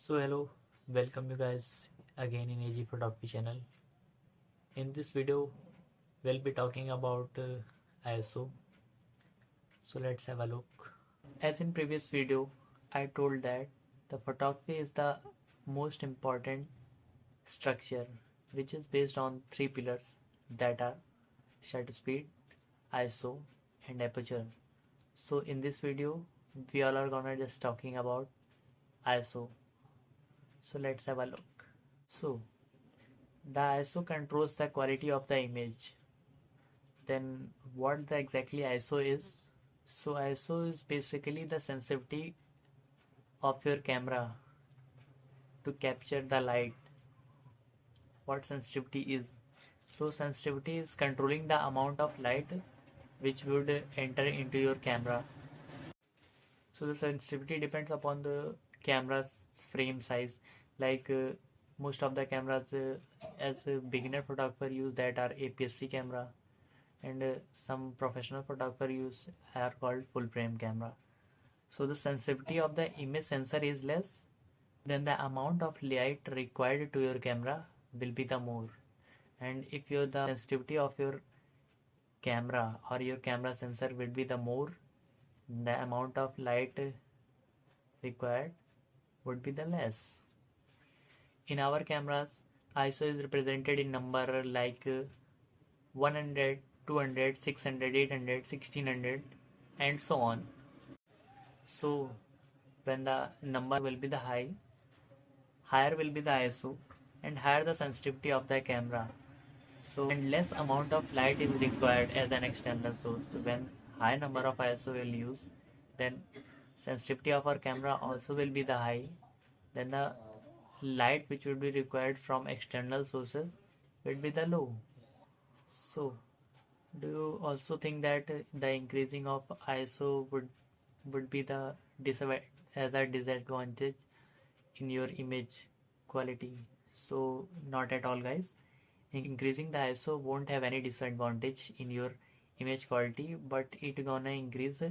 So hello, welcome you guys again in AG Photography channel. In this video, we'll be talking about ISO. So let's have a look. As in previous video, I told that the photography is the most important structure which is based on three pillars that are shutter speed, ISO and aperture. So in this video, we all are gonna just talking about ISO. So let's have a look. So the ISO controls the quality of the image. Then what the exactly ISO is? So ISO is basically the sensitivity of your camera to capture the light. What sensitivity is? So sensitivity is controlling the amount of light which would enter into your camera. So the sensitivity depends upon the camera's frame size. Like most of the cameras as a beginner photographer use that are APS-C camera, and some professional photographer use are called full frame camera. So the sensitivity of the image sensor is less, then the amount of light required to your camera will be the more. And if the sensitivity of your camera or your camera sensor will be the more, the amount of light required would be the less. In our cameras, ISO is represented in number like 100, 200, 600, 800, 1600 and so on. So when the number will be the higher will be the ISO and higher the sensitivity of the camera. So and less amount of light is required as an external source. When high number of ISO will use, then sensitivity of our camera also will be the high. Then the light which would be required from external sources will be the low. So do you also think that the increasing of ISO would be the as a disadvantage in your image quality? So not at all, guys. Increasing the ISO won't have any disadvantage in your image quality, but it gonna increase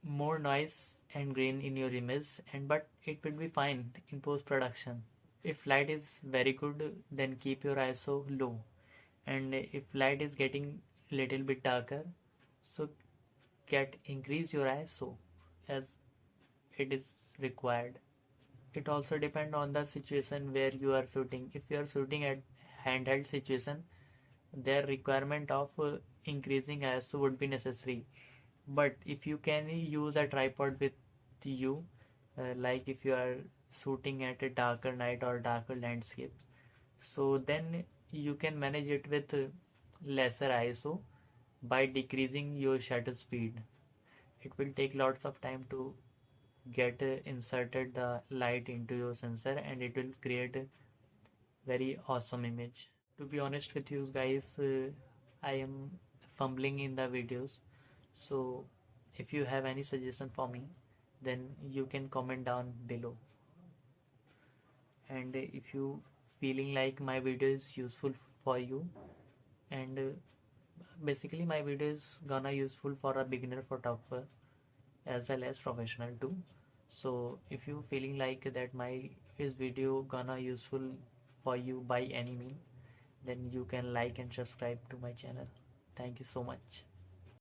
more noise and grain in your image, and but it will be fine in post production. If light is very good, then keep your ISO low, and if light is getting little bit darker, so increase your ISO as it is required. It also depend on the situation where you are shooting. If you are shooting at handheld situation, their requirement of increasing ISO would be necessary. But if you can use a tripod with you, like if you are shooting at a darker night or darker landscapes, so then you can manage it with lesser ISO by decreasing your shutter speed. It will take lots of time to get inserted the light into your sensor, and it will create a very awesome image. To be honest with you guys, I am fumbling in the videos, so if you have any suggestion for me, then you can comment down below. And if you feeling like my video is useful for you, and basically my video is gonna useful for a beginner photographer as well as professional too. So if you feeling like that my is video gonna useful for you by any means, then you can like and subscribe to my channel. Thank you so much.